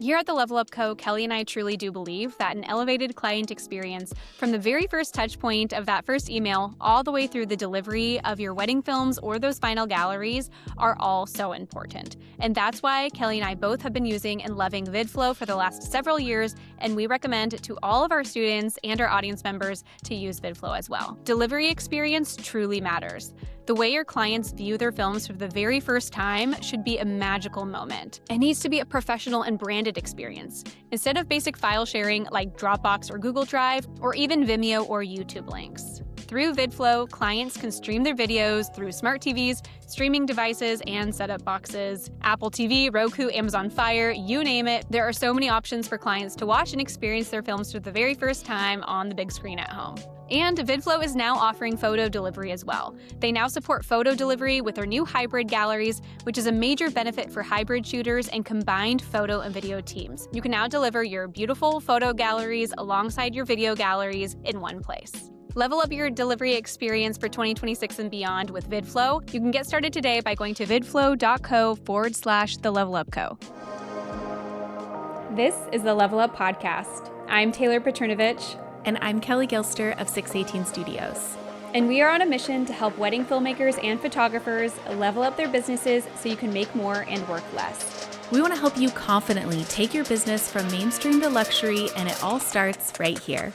Here at the Level Up Co., Kelly and I truly do believe that an elevated client experience from the very first touch point of that first email all the way through the delivery of your wedding films or those final galleries are all so important. And that's why Kelly and I both have been using and loving VidFlow for the last several years, and we recommend to all of our students and our audience members to use VidFlow as well. Delivery experience truly matters. The way your clients view their films for the very first time should be a magical moment. It needs to be a professional and branded experience, instead of basic file sharing like Dropbox or Google Drive, or even Vimeo or YouTube links. Through VidFlow, clients can stream their videos through smart TVs, streaming devices, and setup boxes. Apple TV, Roku, Amazon Fire, you name it. There are so many options for clients to watch and experience their films for the very first time on the big screen at home. And VidFlow is now offering photo delivery as well. They now support photo delivery with their new hybrid galleries, which is a major benefit for hybrid shooters and combined photo and video teams. You can now deliver your beautiful photo galleries alongside your video galleries in one place. Level up your delivery experience for 2026 and beyond with VidFlow. You can get started today by going to vidflow.co/thelevelupco. This is the Level Up Podcast. I'm Taylor Petrinovich. And I'm Kelly Gilster of 618 Studios. And we are on a mission to help wedding filmmakers and photographers level up their businesses so you can make more and work less. We want to help you confidently take your business from mainstream to luxury, and it all starts right here.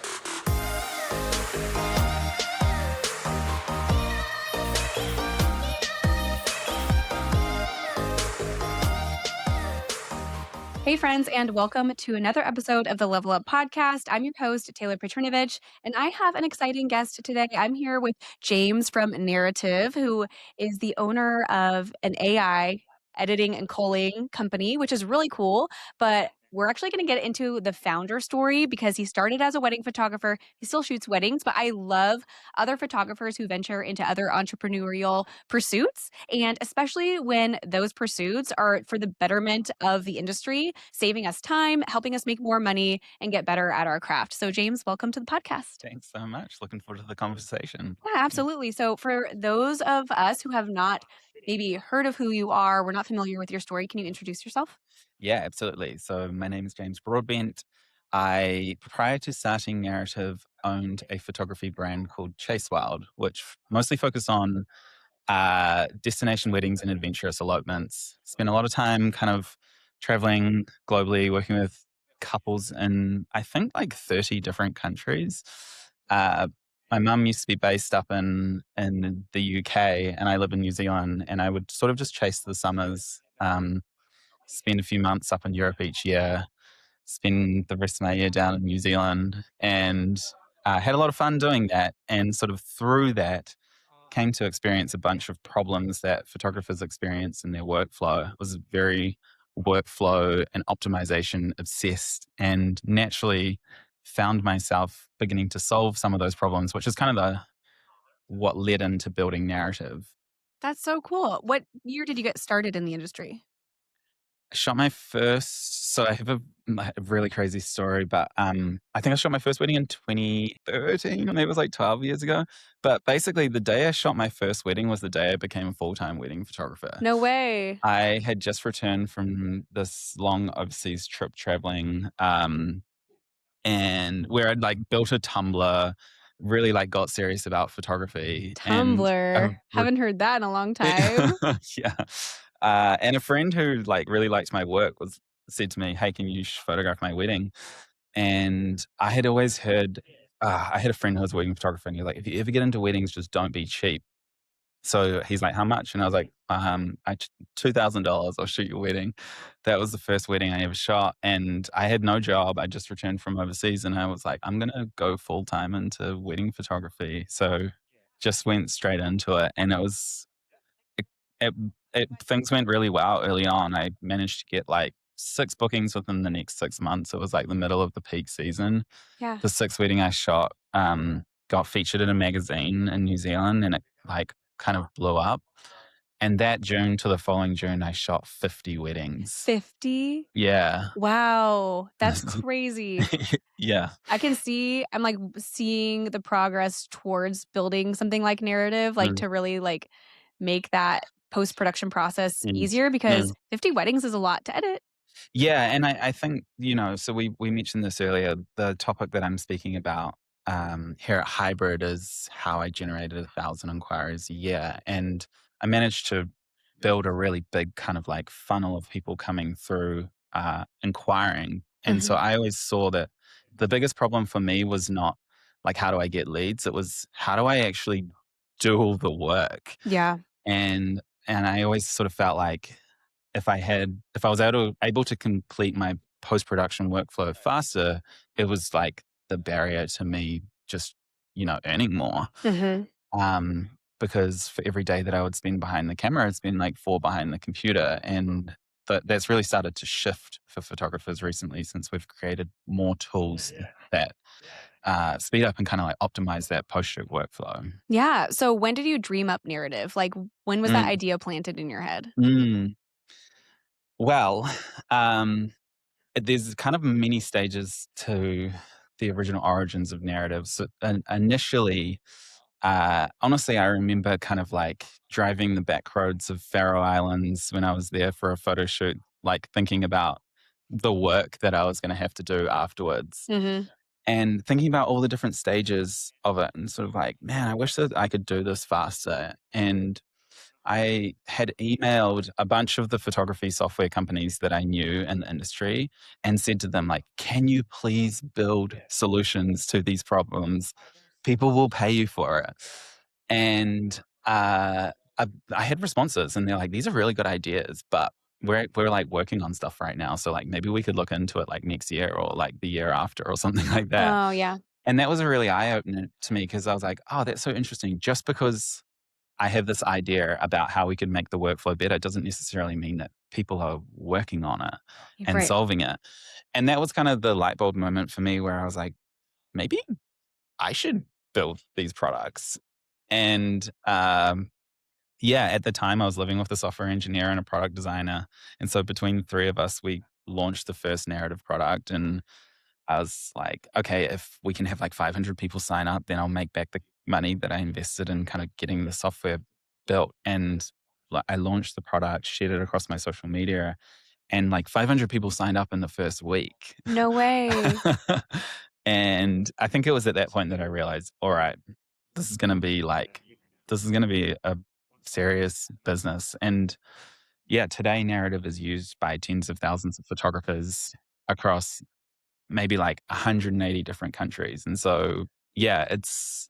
Hey friends, and welcome to another episode of the Level Up Podcast. I'm your host, Taylor Petrinovich, and I have an exciting guest today. I'm here with James from Narrative, who is the owner of an AI editing and culling company, which is really cool. But we're actually going to get into the founder story because he started as a wedding photographer. He still shoots weddings, but I love other photographers who venture into other entrepreneurial pursuits. And especially when those pursuits are for the betterment of the industry, saving us time, helping us make more money and get better at our craft. So James, welcome to the podcast. Thanks so much. Looking forward to the conversation. Yeah, absolutely. So for those of us who have not maybe heard of who you are, we're not familiar with your story, can you introduce yourself? Yeah, absolutely. So my name is James Broadbent. I, prior to starting Narrative, owned a photography brand called Chase Wild, which mostly focused on destination weddings and adventurous elopements. Spent a lot of time kind of traveling globally, working with couples in, I think, like 30 different countries. My mum used to be based up in the UK, and I live in New Zealand, and I would sort of just chase the summers, spend a few months up in Europe each year, spend the rest of my year down in New Zealand, and had a lot of fun doing that. And sort of through that, came to experience a bunch of problems that photographers experience in their workflow. It was very workflow and optimization obsessed, and naturally found myself beginning to solve some of those problems, which is kind of what led into building Narrative. That's so cool. What year did you get started in the industry? I shot my first, so I have a really crazy story, but I think I shot my first wedding in 2013, maybe it was like 12 years ago. But basically the day I shot my first wedding was the day I became a full-time wedding photographer. No way. I had just returned from this long overseas trip traveling, and where I'd like built a Tumblr, really like got serious about photography. Tumblr. Haven't heard that in a long time. Yeah. And a friend who like really liked my work said to me, "Hey, can you photograph my wedding?" And I had always heard, I had a friend who was a wedding photographer, and he's like, "If you ever get into weddings, just don't be cheap." So he's like, "How much?" And I was like, $2,000, I'll shoot your wedding." That was the first wedding I ever shot. And I had no job. I just returned from overseas, and I was like, I'm going to go full time into wedding photography. So just went straight into it. And things went really well early on. I managed to get like 6 bookings within the next 6 months. It was like the middle of the peak season. Yeah. The 6th wedding I shot got featured in a magazine in New Zealand, and it like kind of blew up. And that June to the following June, I shot 50 weddings. 50? Yeah. Wow. That's crazy. Yeah. I'm like seeing the progress towards building something like Narrative, like to really like make that post-production process easier, because 50 weddings is a lot to edit. Yeah, and I think, so we mentioned this earlier. The topic that I'm speaking about here at Hybrid is how I generated 1,000 inquiries a year. And I managed to build a really big kind of like funnel of people coming through inquiring. And so Hmm. I always saw that the biggest problem for me was not like, how do I get leads? It was, how do I actually do all the work? Yeah. And I always sort of felt like if I was able to complete my post-production workflow faster, it was like the barrier to me just, earning more. Hmm. Um, because for every day that I would spend behind the camera, it's been like 4 behind the computer. And that's really started to shift for photographers recently since we've created more tools that speed up and kind of like optimize that post-shoot workflow. Yeah. So when did you dream up narrative? Like, when was that Mm, idea planted in your head? mm. Well, um, there's kind of many stages to the original origins of narratives. So, initially, honestly, I remember kind of like driving the back roads of Faroe Islands when I was there for a photo shoot, like thinking about the work that I was going to have to do afterwards Hmm. and thinking about all the different stages of it and sort of like, man, I wish that I could do this faster. And I had emailed a bunch of the photography software companies that I knew in the industry and said to them, like, can you please build solutions to these problems? People will pay you for it. And I had responses and they're like, these are really good ideas, but we're like working on stuff right now. So like maybe we could look into it like next year or like the year after or something like that. Oh, yeah. And that was a really eye opener to me because I was like, oh, that's so interesting. Just because I have this idea about how we could make the workflow better doesn't necessarily mean that people are working on it and Right. solving it. And that was kind of the light bulb moment for me where I was like, maybe I should build these products. And yeah, at the time I was living with a software engineer and a product designer. And so between the three of us, we launched the first narrative product. And I was like, okay, if we can have like 500 people sign up, then I'll make back the money that I invested in kind of getting the software built. And I launched the product, shared it across my social media, and like 500 people signed up in the first week. No way. And I think it was at that point that I realized, all right, this is going to be like, this is going to be a serious business. And yeah, today narrative is used by tens of thousands of photographers across maybe like 180 different countries. And so, yeah, it's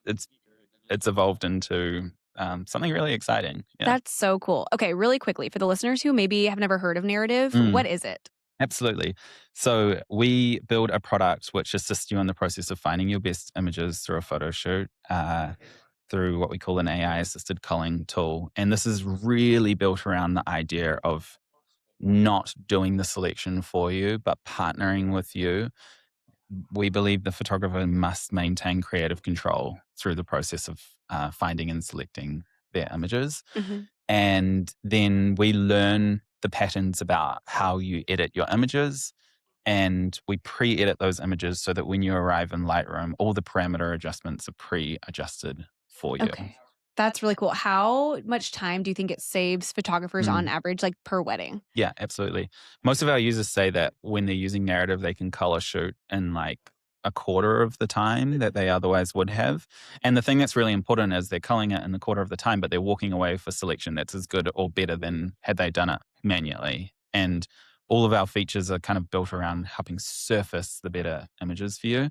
evolved into something really exciting. Yeah. That's so cool. Okay, really quickly, for the listeners who maybe have never heard of narrative, Mm, what is it? absolutely. So we build a product which assists you in the process of finding your best images through a photo shoot. Through what we call an AI assisted culling tool. And this is really built around the idea of not doing the selection for you, but partnering with you. We believe the photographer must maintain creative control through the process of finding and selecting their images. Hmm. And then we learn the patterns about how you edit your images. And we pre edit those images so that when you arrive in Lightroom, all the parameter adjustments are pre adjusted for you. Okay. That's really cool. How much time do you think it saves photographers on Mm. average, like per wedding? Yeah, absolutely. Most of our users say that when they're using narrative, they can color shoot in like a quarter of the time that they otherwise would have. And the thing that's really important is they're culling it in a quarter of the time, but they're walking away with a selection that's as good or better than had they done it manually. And all of our features are kind of built around helping surface the better images for you.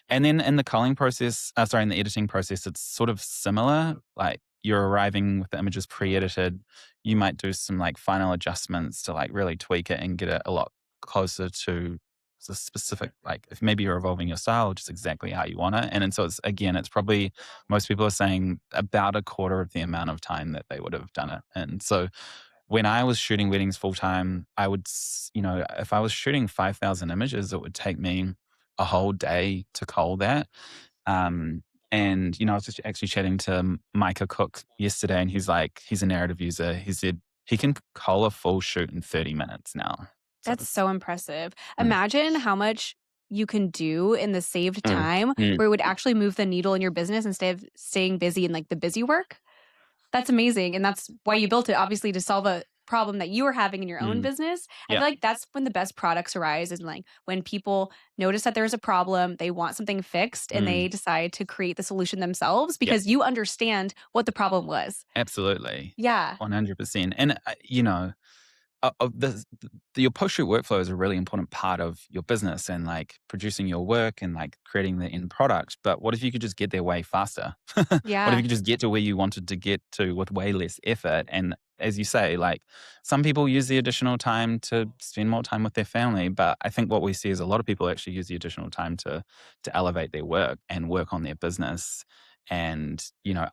And then in the culling process, in the editing process, it's sort of similar. Like you're arriving with the images pre-edited, you might do some like final adjustments to like really tweak it and get it a lot closer to the specific, like if maybe you're evolving your style just exactly how you want it. And so it's, again, it's probably, most people are saying about a quarter of the amount of time that they would have done it. And so when I was shooting weddings full time, I would, if I was shooting 5,000 images, it would take me a whole day to cull that. Um, and, I was just actually chatting to Micah Cook yesterday, and he's like, he's a narrative user. He said he can cull a full shoot in 30 minutes now. So, That's so impressive. mm, Imagine how much you can do in the saved mm, time mm. where it would actually move the needle in your business instead of staying busy in like the busy work. That's amazing. And that's why you built it, obviously, to solve problem that you are having in your own Mm. business. I Yeah. feel like that's when the best products arise, is like when people notice that there's a problem, they want something fixed, and Mm. they decide to create the solution themselves Yeah. because you understand what the problem was. Absolutely. Yeah. 100%. And, your post-shoot workflow is a really important part of your business and like producing your work and like creating the end product. But what if you could just get there way faster? What if you Yeah. could just get to where you wanted to get to with way less effort? And as you say, like some people use the additional time to spend more time with their family. But I think what we see is a lot of people actually use the additional time to elevate their work and work on their business and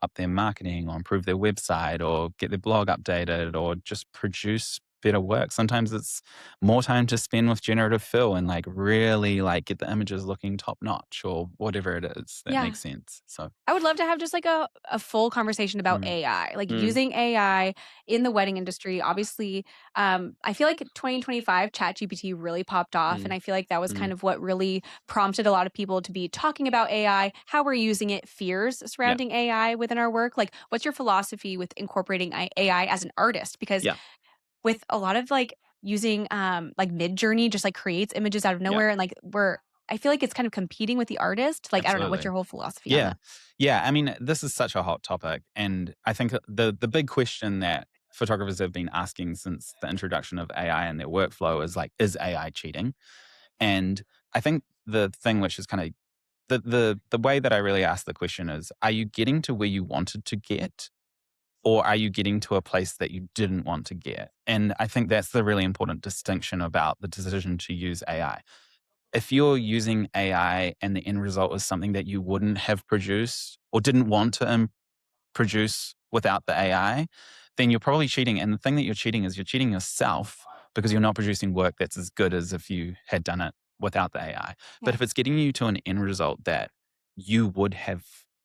up their marketing or improve their website or get their blog updated or just produce better work. Sometimes it's more time to spend with generative fill and like really like get the images looking top notch or whatever it is that Yeah. makes sense. So I would love to have just like a full conversation about mm, AI, like mm, using AI in the wedding industry. Obviously, I feel like 2025 ChatGPT really popped off. And mm, I feel like that was kind mm, of what really prompted a lot of people to be talking about AI, how we're using it, fears yeah, surrounding AI within our work. Like, what's your philosophy with incorporating AI as an artist? Because yeah, with a lot of like using like mid journey just like creates images out of yeah, nowhere, and like I feel like it's kind of competing with the artist. Like, I don't know, what's absolutely. your whole philosophy on Yeah. that? Yeah. I mean, this is such a hot topic. And I think the big question that photographers have been asking since the introduction of AI in their workflow is like, is AI cheating? And I think the thing which is kind of the way that I really ask the question is, are you getting to where you wanted to get? Or are you getting to a place that you didn't want to get? And I think that's the really important distinction about the decision to use AI. If you're using AI and the end result is something that you wouldn't have produced or didn't want to produce without the AI, then you're probably cheating. And the thing that you're cheating is you're cheating yourself because you're not producing work that's as good as if you had done it without the AI. But Yeah. if it's getting you to an end result that you would have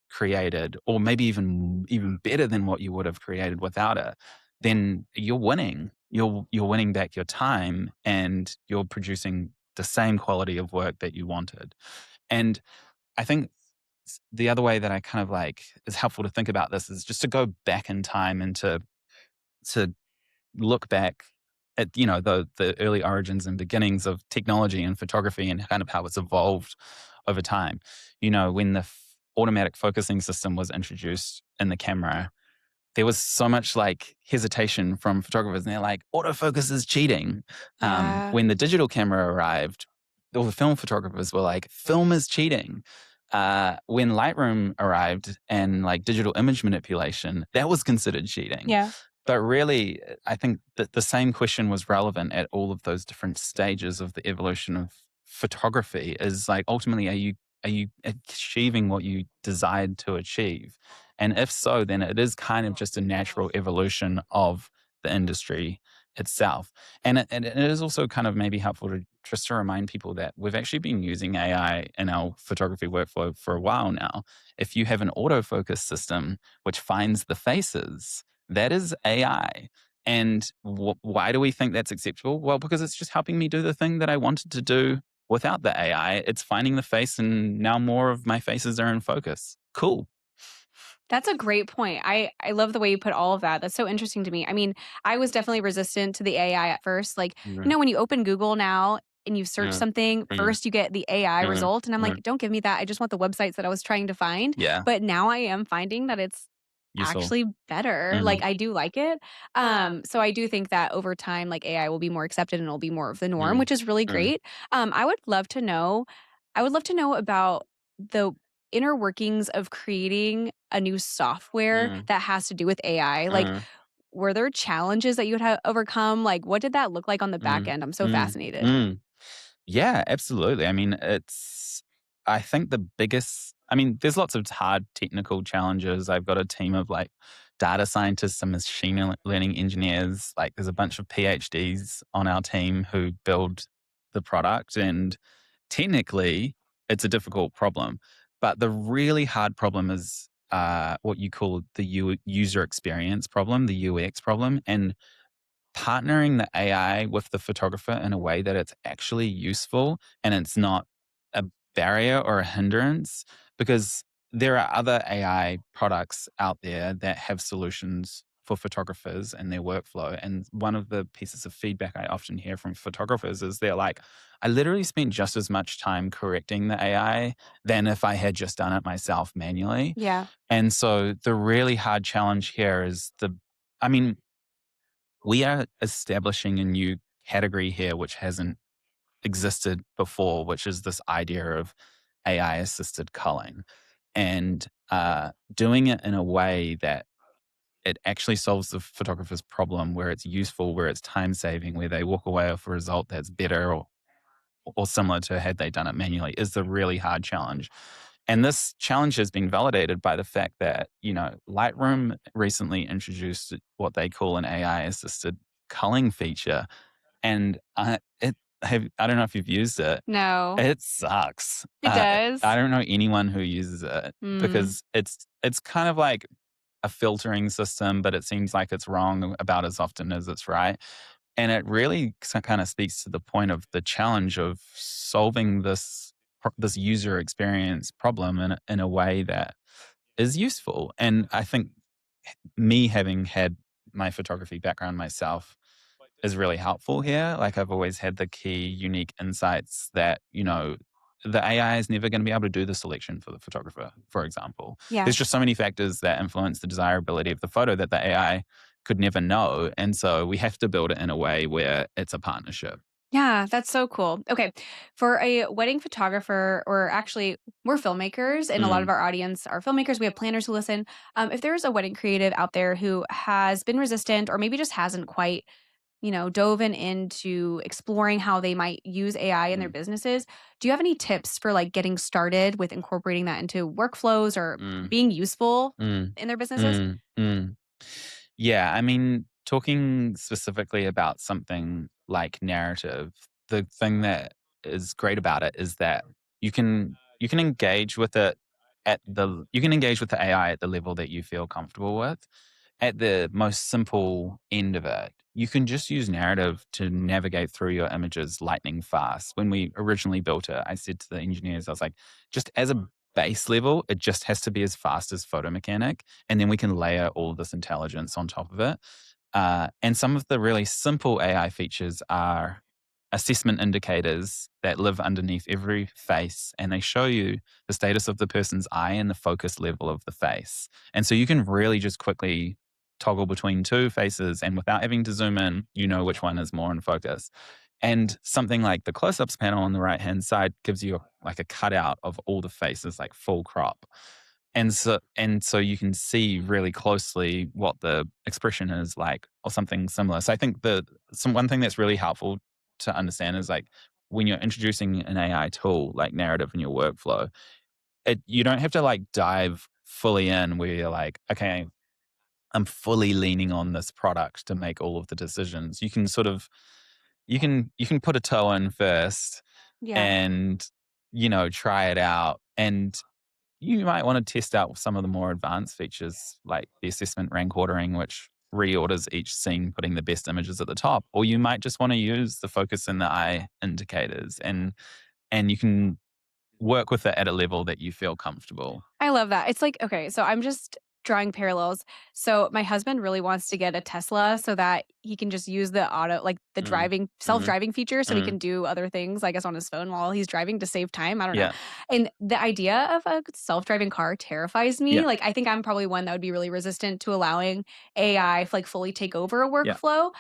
created, or maybe even better than what you would have created without it, then you're winning. You're winning back your time and you're producing the same quality of work that you wanted. And I think the other way that I kind of like is helpful to think about this is just to go back in time and to look back at the early origins and beginnings of technology and photography and kind of how it's evolved over time. When the automatic focusing system was introduced in the camera, there was so much like hesitation from photographers, and they're like, autofocus is cheating. Yeah. When the digital camera arrived, all the film photographers were like, film is cheating. When Lightroom arrived and like digital image manipulation, that was considered cheating. Yeah. But really, I think that the same question was relevant at all of those different stages of the evolution of photography. Is like ultimately, are you achieving what you desired to achieve? And if so, then it is kind of just a natural evolution of the industry itself. And it is also kind of maybe helpful to just to remind people that we've actually been using AI in our photography workflow for a while now. If you have an autofocus system which finds the faces, that is AI. And why do we think that's acceptable? Well, because it's just helping me do the thing that I wanted to do without the AI. It's finding the face, and now more of my faces are in focus. Cool. That's a great point. I love the way you put all of that. That's so interesting to me. I mean, I was definitely resistant to the AI at first. Like, Mm, when you open Google now and you search mm, something, mm, first you get the AI mm, result. And I'm mm. like, don't give me that. I just want the websites that I was trying to find. Yeah, But now I am finding that it's useful. actually better. Mm, Like, I do like it. So I do think that over time, like AI will be more accepted and it'll be more of the norm, mm, which is really mm, great. I would love to know, about the inner workings of creating a new software mm, that has to do with AI. Like, mm, were there challenges that you would have overcome? Like, what did that look like on the back mm, end? I'm so mm, fascinated. mm. Yeah, absolutely. I mean, I think there's lots of hard technical challenges. I've got a team of like data scientists and machine learning engineers. Like, there's a bunch of PhDs on our team who build the product. And technically, it's a difficult problem. But the really hard problem is what you call the user experience problem, the UX problem. And partnering the AI with the photographer in a way that it's actually useful and it's not a barrier or a hindrance, because there are other AI products out there that have solutions for photographers and their workflow. And one of the pieces of feedback I often hear from photographers is they're like, I literally spent just as much time correcting the AI than if I had just done it myself manually. Yeah. And so the really hard challenge here is I mean, we are establishing a new category here, which hasn't existed before, which is this idea of AI assisted culling and doing it in a way that it actually solves the photographer's problem, where it's useful, where it's time saving, where they walk away with a result that's better or similar to had they done it manually, is the really hard challenge. And this challenge has been validated by the fact that, Lightroom recently introduced what they call an AI assisted culling feature. And I don't know if you've used it. No. It sucks. It I does? don't know anyone who uses it Mm. because it's kind of like a filtering system, but it seems like it's wrong about as often as it's right. And it really kind of speaks to the point of the challenge of solving this user experience problem in a way that is useful. And I think me having had my photography background myself is really helpful here. Like I've always had the key unique insights that, the AI is never going to be able to do the selection for the photographer, for example. Yeah. There's just so many factors that influence the desirability of the photo that the AI could never know. And so we have to build it in a way where it's a partnership. Yeah, that's so cool. Okay. For a wedding photographer, or actually, we're filmmakers, and a lot of Mm, our audience are filmmakers. We have planners who listen. If there's a wedding creative out there who has been resistant or maybe just hasn't quite, dove into exploring how they might use AI in their mm, businesses, do you have any tips for like getting started with incorporating that into workflows or mm, being useful mm, in their businesses? mm, mm. Yeah, I mean, talking specifically about something like narrative, the thing that is great about it is that you can engage with it you can engage with the AI at the level that you feel comfortable with. At the most simple end of it, you can just use narrative to navigate through your images lightning fast. When we originally built it, I said to the engineers, I was like, just as a base level, it just has to be as fast as photo mechanic, and then we can layer all this intelligence on top of it. And some of the really simple AI features are assessment indicators that live underneath every face, and they show you the status of the person's eye and the focus level of the face. And so you can really just quickly toggle between two faces, and without having to zoom in, you know which one is more in focus. And something like the close-ups panel on the right-hand side gives you like a cutout of all the faces, like full crop. And so you can see really closely what the expression is like or something similar. So I think one thing that's really helpful to understand is like when you're introducing an AI tool like narrative in your workflow, you don't have to like dive fully in where you're like, okay, I'm fully leaning on this product to make all of the decisions. You can sort of you can put a toe in first Yeah. and try it out, and you might want to test out some of the more advanced features like the assessment rank ordering, which reorders each scene, putting the best images at the top. Or you might just want to use the focus and the eye indicators, and you can work with it at a level that you feel comfortable. I love that. It's like, okay, so I'm just drawing parallels. So my husband really wants to get a Tesla so that he can just use the auto, like the Mm, driving, mhm, self-driving feature so he mm, can do other things, I guess, on his phone while he's driving to save time. I don't know. yeah, And the idea of a self-driving car terrifies yeah, me. Like, I think I'm probably one that would be really resistant to allowing AI to like fully take over a yeah. workflow.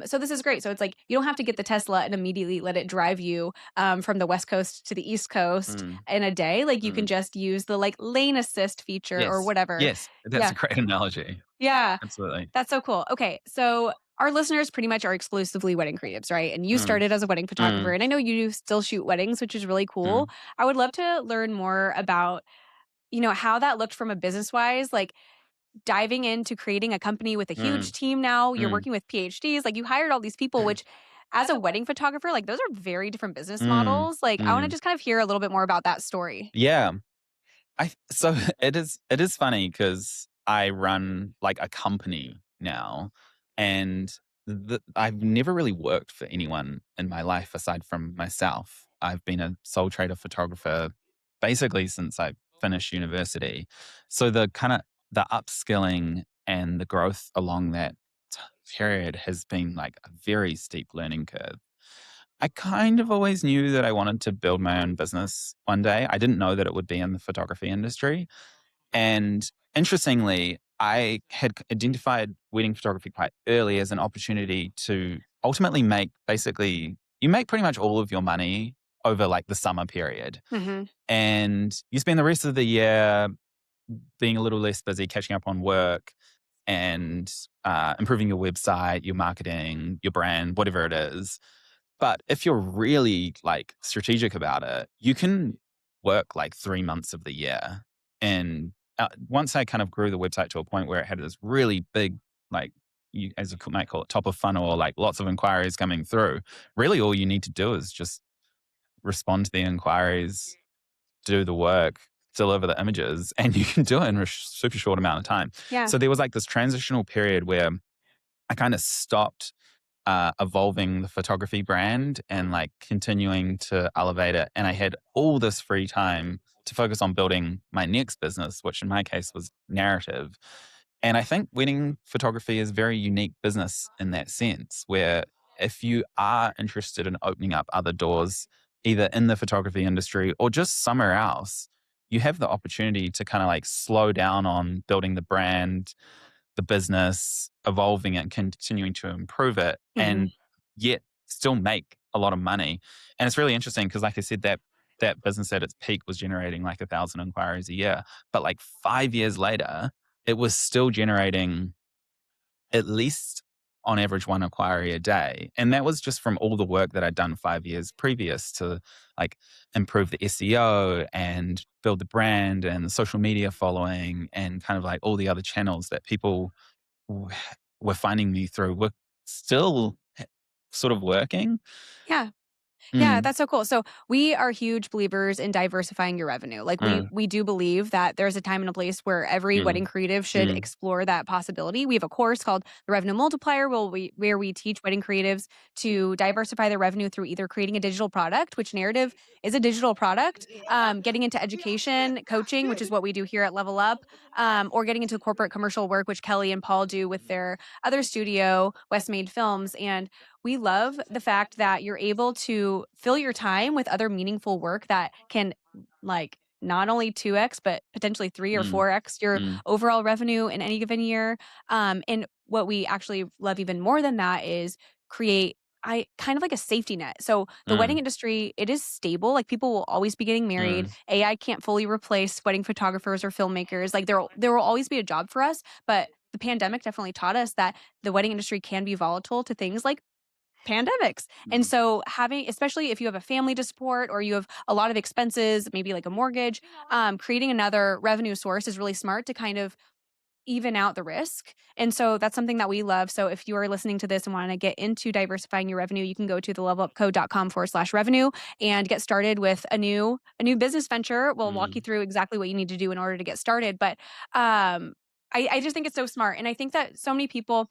So this is great. So it's like you don't have to get the Tesla and immediately let it drive you from the West Coast to the East Coast Mm, in a day. Like you can mm. just use the like lane assist feature or Yes, whatever. yes, that's a Yeah. great analogy. Yeah. Absolutely. That's so cool. Okay. So our listeners pretty much are exclusively wedding creatives, right? And you Mm, started as a wedding photographer. mm, And I know you still shoot weddings, which is really cool. mm, I would love to learn more about, how that looked from a business wise, like diving into creating a company with a huge mm, team now. You're mm, working with PhDs, like you hired all these people, which as a wedding photographer, like those are very different business mm, models. Like I want to mm. just kind of hear a little bit more about that story. Yeah. So it is funny because I run like a company now, and I've never really worked for anyone in my life aside from myself. I've been a sole trader photographer basically since I finished university. So the upskilling and the growth along that t- period has been like a very steep learning curve. I kind of always knew that I wanted to build my own business one day. I didn't know that it would be in the photography industry. And interestingly, I had identified wedding photography quite early as an opportunity to ultimately make basically, you make pretty much all of your money over like the summer period. Hmm. And you spend the rest of the year being a little less busy, catching up on work and improving your website, your marketing, your brand, whatever it is. But if you're really like strategic about it, you can work like 3 months of the year. And once I kind of grew the website to a point where it had this really big, like you as you might call it, top of funnel, or like lots of inquiries coming through, really all you need to do is just respond to the inquiries, do the work, deliver the images, and you can do it in a super short amount of time. Yeah. So there was like this transitional period where I kind of stopped evolving the photography brand and like continuing to elevate it. And I had all this free time to focus on building my next business, which in my case was narrative. And I think wedding photography is a very unique business in that sense, where if you are interested in opening up other doors, either in the photography industry or just somewhere else, you have the opportunity to kind of like slow down on building the brand, the business, evolving it, continuing to improve it, Hmm. and yet still make a lot of money. And it's really interesting because, like I said, that business at its peak was generating like 1,000 inquiries a year, but like 5 years later, it was still generating at least on average one inquiry a day. And that was just from all the work that I'd done 5 years previous to like improve the SEO and build the brand and the social media following and kind of like all the other channels that people w- were finding me through were still sort of working. Yeah. Yeah, Mm, that's so cool. So we are huge believers in diversifying your revenue. Like we mm, we do believe that there's a time and a place where every wedding mm, creative should mm, explore that possibility. We have a course called the Revenue Multiplier where we teach wedding creatives to diversify their revenue through either creating a digital product, which narrative is a digital product, getting into education, coaching, which is what we do here at Level Up, or getting into corporate commercial work, which Kelly and Paul do with their other studio, Westmade Films. And we love the fact that you're able to fill your time with other meaningful work that can like not only 2x but potentially 3 or mm, 4x your mm, overall revenue in any given year. And what we actually love even more than that is create I kind of like a safety net. So the wedding mm, industry, it is stable. Like people will always be getting married. mm, AI can't fully replace wedding photographers or filmmakers. Like there will always be a job for us, but the pandemic definitely taught us that the wedding industry can be volatile to things like pandemics. And mm, so having especially if you have a family to support or you have a lot of expenses, maybe like a mortgage, creating another revenue source is really smart to kind of even out the risk. And so that's something that we love. So if you are listening to this and want to get into diversifying your revenue, you can go to the levelupcode.com/revenue and get started with a new business venture. We'll walk you mm, through exactly what you need to do in order to get started. But I just think it's so smart. And I think that so many people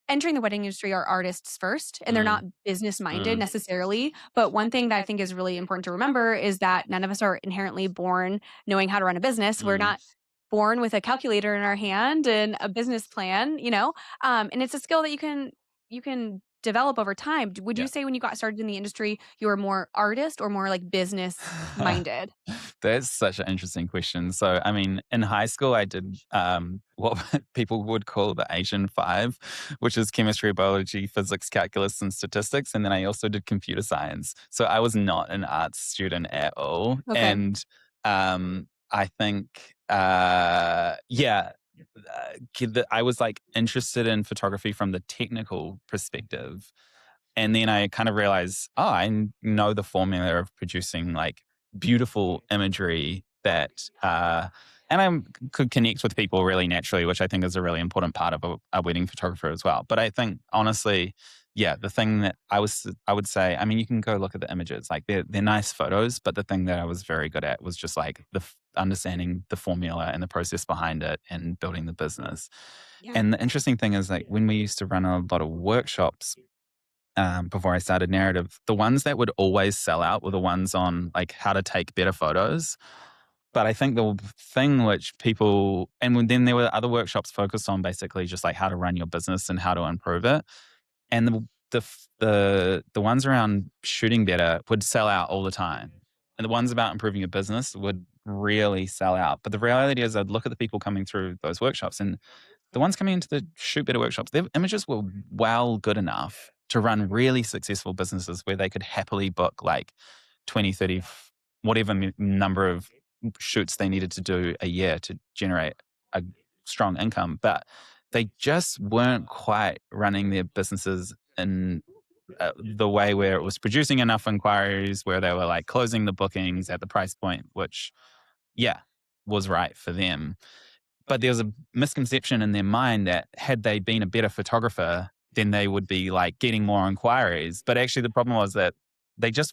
entering the wedding industry are artists first, and they're mm, not business minded mm, necessarily. But one thing that I think is really important to remember is that none of us are inherently born knowing how to run a business. We're mm. not born with a calculator in our hand and a business plan. And it's a skill that you can develop over time. Would you Yeah. say when you got started in the industry, you were more artist or more like business minded? That's such an interesting question. So, I mean, in high school, I did what people would call the Asian five, which is chemistry, biology, physics, calculus, and statistics. And then I also did computer science. So I was not an arts student at all. Okay. And I think, yeah, I was like interested in photography from the technical perspective. And then I kind of realized, oh, know the formula of producing like beautiful imagery that, and could connect with people really naturally, which I think is a really important part of a wedding photographer as well. But I think honestly, yeah, the thing that I would say, I mean, you can go look at the images, like they're nice photos, but the thing that I was very good at was just like understanding the formula and the process behind it and building the business. Yeah. And the interesting thing is like when we used to run a lot of workshops before I started narrative, the ones that would always sell out were the ones on like how to take better photos. But I think the thing which people, then there were other workshops focused on basically just like how to run your business and how to improve it. And the ones around shooting better would sell out all the time. And the ones about improving your business would really sell out. But the reality is I'd look at the people coming through those workshops, and the ones coming into the shoot better workshops, their images were well good enough to run really successful businesses where they could happily book like 20, 30, whatever number of shoots they needed to do a year to generate a strong income. But they just weren't quite running their businesses in the way where it was producing enough inquiries, where they were like closing the bookings at the price point, which, yeah, was right for them. But there was a misconception in their mind that had they been a better photographer, then they would be like getting more inquiries. But actually, the problem was that they just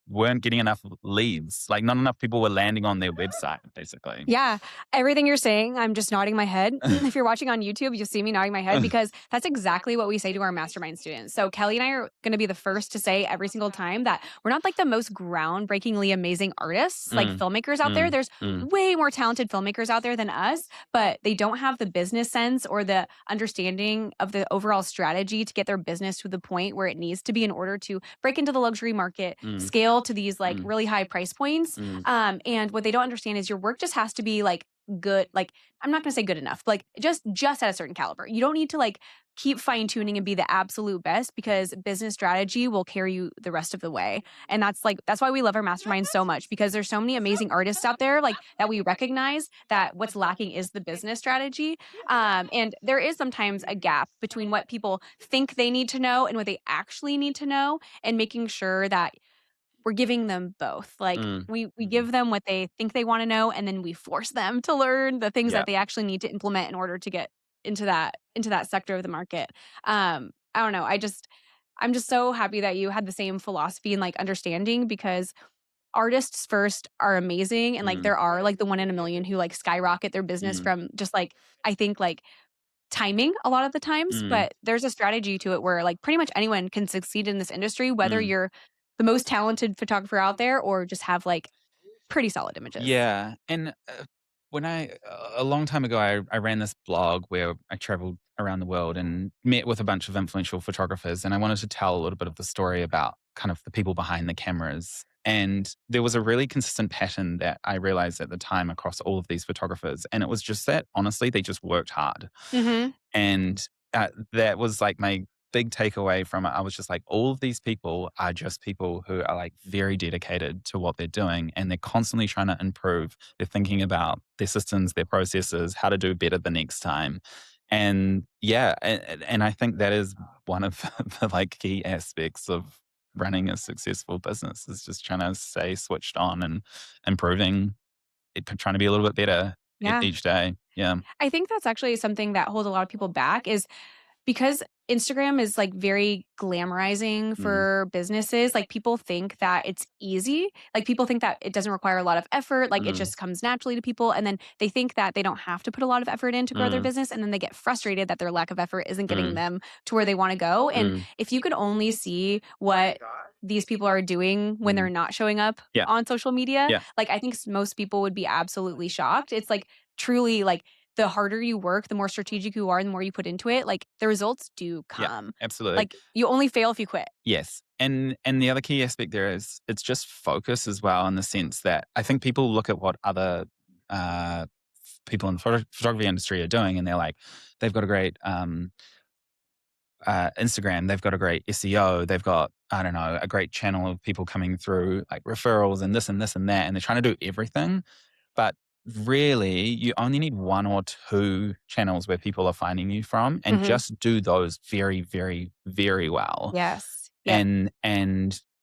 weren't getting enough leads. Like, not enough people were landing on their website, basically. Yeah, everything you're saying, I'm just nodding my head. If you're watching on YouTube, you'll see me nodding my head because that's exactly what we say to our mastermind students. So Kelly and I are going to be the first to say every single time that we're not like the most groundbreakingly amazing artists, like filmmakers out there. There's way more talented filmmakers out there than us, but they don't have the business sense or the understanding of the overall strategy to get their business to the point where it needs to be in order to break into the luxury market, scale to these like really high price points. And what they don't understand is your work just has to be like good. Like, I'm not going to say good enough, like just at a certain caliber. You don't need to like keep fine tuning and be the absolute best, because business strategy will carry you the rest of the way. And that's why we love our mastermind so much, because there's so many amazing artists out there like that we recognize that what's lacking is the business strategy. And there is sometimes a gap between what people think they need to know and what they actually need to know, and making sure that we're giving them both. Like we give them what they think they want to know, and then we force them to learn the things that they actually need to implement in order to get into that sector of the market. I don't know. I'm just so happy that you had the same philosophy and like understanding, because artists first are amazing, and like there are like the one in a million who like skyrocket their business from just like, I think like timing a lot of the times, but there's a strategy to it where like pretty much anyone can succeed in this industry, whether you're the most talented photographer out there or just have like pretty solid images. Yeah. And a long time ago, I ran this blog where I traveled around the world and met with a bunch of influential photographers. And I wanted to tell a little bit of the story about kind of the people behind the cameras. And there was a really consistent pattern that I realized at the time across all of these photographers. And it was just that, honestly, they just worked hard. And that was like my big takeaway from it. I was just like, all of these people are just people who are like very dedicated to what they're doing, and they're constantly trying to improve. They're thinking about their systems, their processes, how to do better the next time. And yeah, and I think that is one of the like key aspects of running a successful business, is just trying to stay switched on and improving, trying to be a little bit better Yeah. each day. Yeah. I think that's actually something that holds a lot of people back, is because Instagram is like very glamorizing for businesses. Like people think that it's easy. Like people think that it doesn't require a lot of effort. Like it just comes naturally to people. And then they think that they don't have to put a lot of effort in to grow their business. And then they get frustrated that their lack of effort isn't getting them to where they want to go. And if you could only see what these people are doing when they're not showing up on social media, like I think most people would be absolutely shocked. It's like truly like, the harder you work, the more strategic you are, and the more you put into it, like the results do come. Absolutely. Like you only fail if you quit. Yes. And the other key aspect there is it's just focus as well, in the sense that I think people look at what other people in the photography industry are doing, and they're like, they've got a great Instagram, they've got a great SEO, they've got, I don't know, a great channel of people coming through like referrals and this and this and that, and they're trying to do everything. But really, you only need one or two channels where people are finding you from, and just do those very, very, very well. Yes. And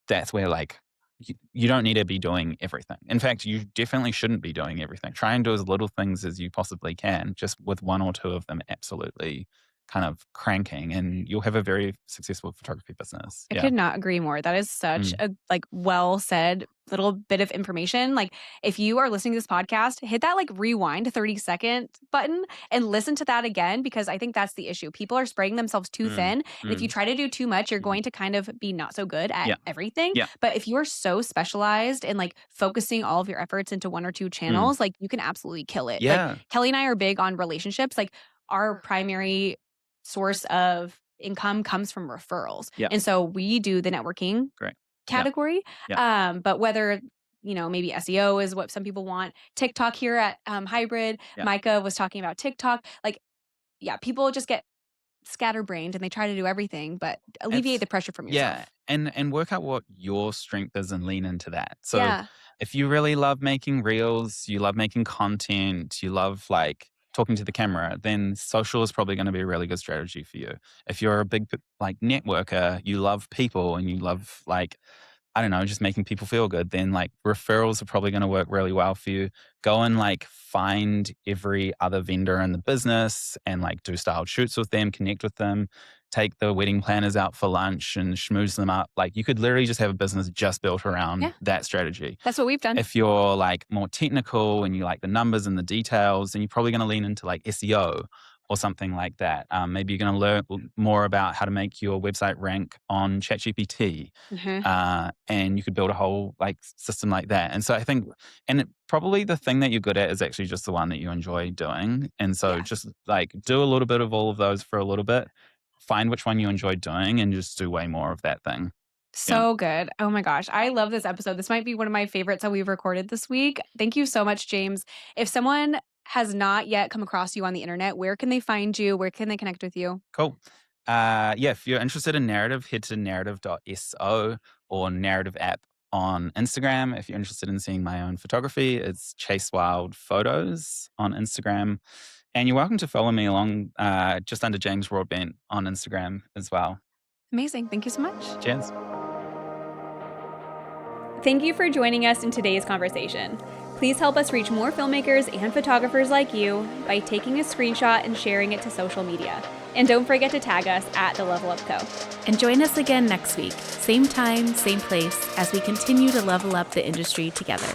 that's where like you don't need to be doing everything. In fact, you definitely shouldn't be doing everything. Try and do as little things as you possibly can, just with one or two of them absolutely kind of cranking, and you'll have a very successful photography business. I Yeah. could not agree more. That is such Mm, a like well said little bit of information. Like if you are listening to this podcast, hit that like rewind 30-second button and listen to that again, because I think that's the issue. People are spreading themselves too mm, thin. And if you mm, try to do too much, you're mhm. going to kind of be not so good at Yeah. everything. Yeah. But if you are so specialized and like focusing all of your efforts into one or two Mm. channels, like you can absolutely kill it. Like Yeah. Kelly and I are big on relationships. Like our primary source of income comes from referrals. Yeah. And so we do the networking Great. Yeah. category. Yeah. But whether, maybe SEO is what some people want, TikTok here at Hybrid, Yeah. Micah was talking about TikTok. Like, yeah, people just get scatterbrained and they try to do everything, but alleviate the pressure from Yeah, yourself. and work out what your strength is and lean into that. So Yeah. if you really love making reels, you love making content, you love like talking to the camera, then social is probably going to be a really good strategy for you. If you're a big like networker, you love people and you love like I don't know, just making people feel good, then like referrals are probably going to work really well for you. Go and like find every other vendor in the business and like do styled shoots with them, connect with them, take the wedding planners out for lunch and schmooze them up. Like you could literally just have a business just built around Yeah. that strategy. That's what we've done. If you're like more technical and you like the numbers and the details, then you're probably going to lean into like SEO or something like that. Maybe you're going to learn more about how to make your website rank on ChatGPT, Mhm. and you could build a whole like system like that. And so I think, probably the thing that you're good at is actually just the one that you enjoy doing. And so Yeah. just like do a little bit of all of those for a little bit, find which one you enjoy doing, and just do way more of that thing. Yeah. So good. Oh my gosh. I love this episode. This might be one of my favorites that we've recorded this week. Thank you so much, James. If someone has not yet come across you on the internet, where can they find you? Where can they connect with you? Cool. Yeah, if you're interested in narrative, head to narrative.so or narrative app on Instagram. If you're interested in seeing my own photography, it's Chase Wild Photos on Instagram. And you're welcome to follow me along just under James Broadbent on Instagram as well. Amazing. Thank you so much. Cheers. Thank you for joining us in today's conversation. Please help us reach more filmmakers and photographers like you by taking a screenshot and sharing it to social media. And don't forget to tag us at The Level Up Co. And join us again next week, same time, same place, as we continue to level up the industry together.